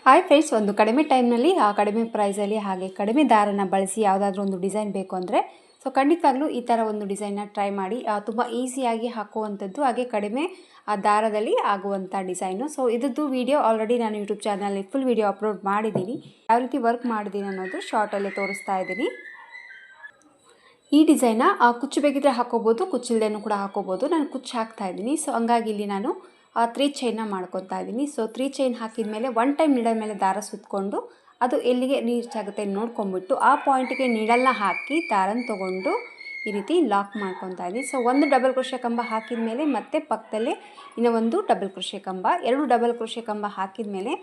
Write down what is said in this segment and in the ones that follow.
Hi friends, ಒಂದು ಕಡಿಮೆ ಟೈಮ್ನಲ್ಲಿ ಕಡಿಮೆ ಪ್ರೈಸಲ್ಲಿ ಹಾಗೆ ಕಡಿಮೆ ದಾರನ ಬಳಸಿ ಯಾವುದಾದ್ರೂ ಒಂದು ಡಿಸೈನ್ ಬೇಕು ಅಂದರೆ ಖಂಡಿತವಾಗ್ಲೂ ಈ ಥರ ಒಂದು ಡಿಸೈನ್ನ ಟ್ರೈ ಮಾಡಿ. ತುಂಬ ಈಸಿಯಾಗಿ ಹಾಕುವಂಥದ್ದು, ಹಾಗೆ ಕಡಿಮೆ ದಾರದಲ್ಲಿ ಆಗುವಂಥ ಡಿಸೈನು. ಇದ್ರದ್ದು ವಿಡಿಯೋ ಆಲ್ರೆಡಿ ನಾನು ಯೂಟ್ಯೂಬ್ ಚಾನಲಲ್ಲಿ ಫುಲ್ ವಿಡಿಯೋ ಅಪ್ಲೋಡ್ ಮಾಡಿದ್ದೀನಿ. ಯಾವ ರೀತಿ ವರ್ಕ್ ಮಾಡಿದ್ದೀನಿ ಅನ್ನೋದು ಶಾರ್ಟಲ್ಲಿ ತೋರಿಸ್ತಾ ಇದ್ದೀನಿ. ಈ ಡಿಸೈನ್ನ ಕುಚ್ಚು ಬೇಕಿದ್ರೆ ಹಾಕೋಬೋದು, ಕುಚ್ಚಿಲ್ದೇನೂ ಕೂಡ ಹಾಕೋಬೋದು. ನಾನು ಕುಚ್ಚು ಹಾಕ್ತಾ ಇದ್ದೀನಿ. ಹಂಗಾಗಿ ಇಲ್ಲಿ ನಾನು 3 ಚೈನ್ನ ಮಾಡ್ಕೊತಾ ಇದ್ದೀನಿ. 3 ಚೈನ್ ಹಾಕಿದ ಮೇಲೆ 1 ಟೈಮ್ ನೀಡಲ್ ಮೇಲೆ ದಾರ ಸುತ್ತಕೊಂಡು ಅದು ಎಲ್ಲಿಗೆ ರೀಚ್ ಆಗುತ್ತೆ ನೋಡ್ಕೊಂಡ್ಬಿಟ್ಟು ಆ ಪಾಯಿಂಟಿಗೆ ನೀಡಲ್ನ ಹಾಕಿ ದಾರನ ತೊಗೊಂಡು ಈ ರೀತಿ ಲಾಕ್ ಮಾಡ್ಕೊತಾ ಇದ್ದೀನಿ. ಒಂದು ಡಬಲ್ ಕ್ರೋಶೆ ಕಂಬ ಹಾಕಿದ ಮೇಲೆ ಮತ್ತೆ ಪಕ್ಕದಲ್ಲೇ ಇನ್ನೂ ಒಂದು ಡಬಲ್ ಕ್ರೋಶೆ ಕಂಬ, 2 ಡಬಲ್ ಕ್ರೋಶೆ ಕಂಬ ಹಾಕಿದ ಮೇಲೆ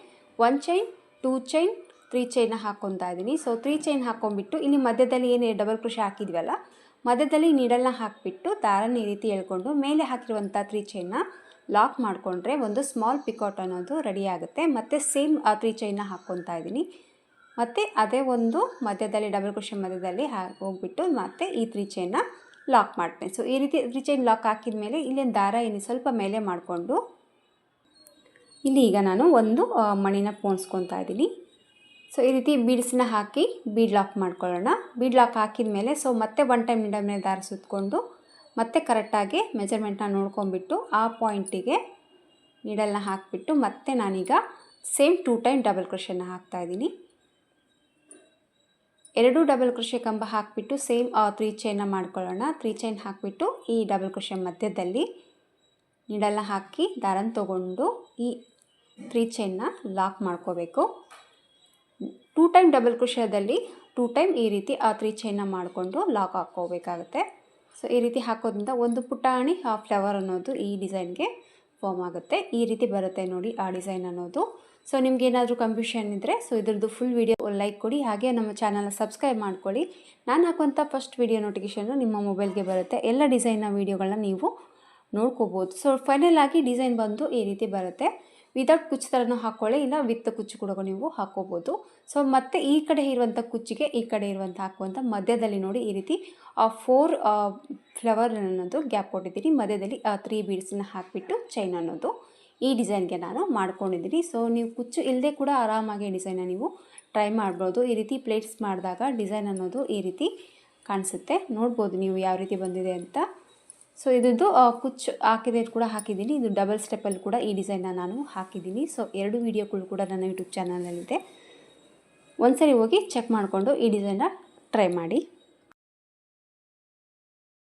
1 ಚೈನ್, 2 ಚೈನ್, 3 ಚೈನ್ನ ಹಾಕ್ಕೊತಾ ಇದ್ದೀನಿ. 3 ಚೈನ್ ಹಾಕ್ಕೊಂಡ್ಬಿಟ್ಟು ಇಲ್ಲಿ ಮಧ್ಯದಲ್ಲಿ ಏನು ಡಬಲ್ ಕ್ರೋಶೆ ಹಾಕಿದ್ವಲ್ಲ, ಮಧ್ಯದಲ್ಲಿ ನೀಡಲ್ನ ಹಾಕಿಬಿಟ್ಟು ದಾರನ ಈ ರೀತಿ ಎಳ್ಕೊಂಡು ಮೇಲೆ ಹಾಕಿರುವಂಥ 3 ಚೈನ್ನ ಲಾಕ್ ಮಾಡಿಕೊಂಡ್ರೆ ಒಂದು ಸ್ಮಾಲ್ ಪಿಕಾಟ್ ಅನ್ನೋದು ರೆಡಿ ಆಗುತ್ತೆ. ಮತ್ತು ಸೇಮ್ 3 ಚೈನ್ನ ಹಾಕ್ಕೊತಾ ಇದ್ದೀನಿ. ಮತ್ತು ಅದೇ ಒಂದು ಮಧ್ಯದಲ್ಲಿ ಡಬಲ್ ಕ್ರೋಶೆ ಮಧ್ಯದಲ್ಲಿ ಹೋಗ್ಬಿಟ್ಟು ಮತ್ತೆ ಈ 3 ಚೈನ್ನ ಲಾಕ್ ಮಾಡ್ತೇನೆ. ಈ ರೀತಿ 3 ಚೈನ್ ಲಾಕ್ ಹಾಕಿದ ಮೇಲೆ ಇಲ್ಲೇನು ದಾರ ಏನು ಸ್ವಲ್ಪ ಮೇಲೆ ಮಾಡಿಕೊಂಡು ಇಲ್ಲಿ ಈಗ ನಾನು ಒಂದು ಮಣಿನ ಪೋಣಿಸ್ಕೊತಾ ಇದ್ದೀನಿ. ಈ ರೀತಿ ಬೀಡ್ಸನ್ನ ಹಾಕಿ ಬೀಡ್ ಲಾಕ್ ಮಾಡ್ಕೊಳ್ಳೋಣ. ಬೀಡ್ ಲಾಕ್ ಹಾಕಿದ ಮೇಲೆ ಮತ್ತೆ 1 ಟೈಮ್ ನೀಡಲ್ ಮೇಲೆ ದಾರ ಸುತ್ತಕೊಂಡು ಮತ್ತೆ ಕರೆಕ್ಟಾಗಿ ಮೆಜರ್ಮೆಂಟ್ನ ನೋಡ್ಕೊಂಡ್ಬಿಟ್ಟು ಆ ಪಾಯಿಂಟಿಗೆ ನೀಡಲ್ನ ಹಾಕಿಬಿಟ್ಟು ಮತ್ತೆ ನಾನೀಗ ಸೇಮ್ 2 ಟೈಮ್ ಡಬಲ್ ಕ್ರೋಶೆನ ಹಾಕ್ತಾಯಿದ್ದೀನಿ. 2 ಡಬಲ್ ಕ್ರೋಶೆ ಕಂಬ ಹಾಕಿಬಿಟ್ಟು ಸೇಮ್ 3 ಚೈನ್ನ ಮಾಡ್ಕೊಳ್ಳೋಣ. 3 ಚೈನ್ ಹಾಕಿಬಿಟ್ಟು ಈ ಡಬಲ್ ಕ್ರೋಶೆ ಮಧ್ಯದಲ್ಲಿ ನೀಡಲ್ನ ಹಾಕಿ ದಾರನ ತೊಗೊಂಡು ಈ 3 ಚೈನ್ನ ಲಾಕ್ ಮಾಡ್ಕೋಬೇಕು. 2 ಟೈಮ್ ಡಬಲ್ ಕ್ರೋಶೆದಲ್ಲಿ 2 ಟೈಮ್ ಈ ರೀತಿ 3 ಚೈನ್ನ ಮಾಡಿಕೊಂಡು ಲಾಕ್ ಹಾಕ್ಕೋಬೇಕಾಗುತ್ತೆ. ಈ ರೀತಿ ಹಾಕೋದ್ರಿಂದ ಒಂದು ಪುಟಾಣಿ ಫ್ಲವರ್ ಅನ್ನೋದು ಈ ಡಿಸೈನ್ಗೆ ಫಾರ್ಮ್ ಆಗುತ್ತೆ. ಈ ರೀತಿ ಬರುತ್ತೆ ನೋಡಿ ಆ ಡಿಸೈನ್ ಅನ್ನೋದು. ನಿಮ್ಗೆ ಏನಾದರೂ ಕನ್ಫ್ಯೂಷನ್ ಇದ್ದರೆ ಇದ್ರದ್ದು ಫುಲ್ ವಿಡಿಯೋ ಲೈಕ್ ಕೊಡಿ, ಹಾಗೆ ನಮ್ಮ ಚಾನಲ್ನ ಸಬ್ಸ್ಕ್ರೈಬ್ ಮಾಡ್ಕೊಳ್ಳಿ. ನಾನು ಹಾಕುವಂಥ ಫಸ್ಟ್ ವಿಡಿಯೋ ನೋಟಿಫಿಕೇಷನ್ನು ನಿಮ್ಮ ಮೊಬೈಲ್ಗೆ ಬರುತ್ತೆ. ಎಲ್ಲ ಡಿಸೈನ್ನ ವೀಡಿಯೋಗಳನ್ನ ನೀವು ನೋಡ್ಕೋಬೋದು. ಫೈನಲ್ ಆಗಿ ಡಿಸೈನ್ ಬಂದು ಈ ರೀತಿ ಬರುತ್ತೆ. ವಿತೌಟ್ ಕುಚ್ಚು ಥರನೂ ಹಾಕ್ಕೊಳ್ಳಿ, ಇಲ್ಲ ವಿತ್ ಕುಚ್ಚು ಕೂಡ ನೀವು ಹಾಕ್ಕೋಬೋದು. ಮತ್ತೆ ಈ ಕಡೆ ಇರುವಂಥ ಕುಚ್ಚಿಗೆ ಈ ಕಡೆ ಇರುವಂಥ ಹಾಕುವಂಥ ಮಧ್ಯದಲ್ಲಿ ನೋಡಿ ಈ ರೀತಿ 4 ಫ್ಲವರ್ ಅನ್ನೋದು ಗ್ಯಾಪ್ ಕೊಟ್ಟಿದ್ದೀನಿ. ಮಧ್ಯದಲ್ಲಿ 3 ಬೀಡ್ಸನ್ನ ಹಾಕಿಬಿಟ್ಟು ಚೈನ್ ಅನ್ನೋದು ಈ ಡಿಸೈನ್ಗೆ ನಾನು ಮಾಡ್ಕೊಂಡಿದ್ದೀನಿ. ನೀವು ಕುಚ್ಚು ಇಲ್ಲದೆ ಕೂಡ ಆರಾಮಾಗಿ ಡಿಸೈನ್ನ ನೀವು ಟ್ರೈ ಮಾಡ್ಬೋದು. ಈ ರೀತಿ ಪ್ಲೇಟ್ಸ್ ಮಾಡಿದಾಗ ಡಿಸೈನ್ ಅನ್ನೋದು ಈ ರೀತಿ ಕಾಣಿಸುತ್ತೆ. ನೋಡ್ಬೋದು ನೀವು ಯಾವ ರೀತಿ ಬಂದಿದೆ ಅಂತ. ಇದ್ರದ್ದು ಕುಚ್ಚು ಹಾಕಿದೆ ಕೂಡ ಹಾಕಿದ್ದೀನಿ. ಇದು ಡಬಲ್ ಸ್ಟೆಪ್ಪಲ್ಲಿ ಕೂಡ ಈ ಡಿಸೈನ್ನ ನಾನು ಹಾಕಿದ್ದೀನಿ. 2 ವೀಡಿಯೋಗಳು ಕೂಡ ನನ್ನ ಯೂಟ್ಯೂಬ್ ಚಾನಲಲ್ಲಿದೆ. ಒಂದ್ಸರಿ ಹೋಗಿ ಚೆಕ್ ಮಾಡಿಕೊಂಡು ಈ ಡಿಸೈನ್ನ ಟ್ರೈ ಮಾಡಿ.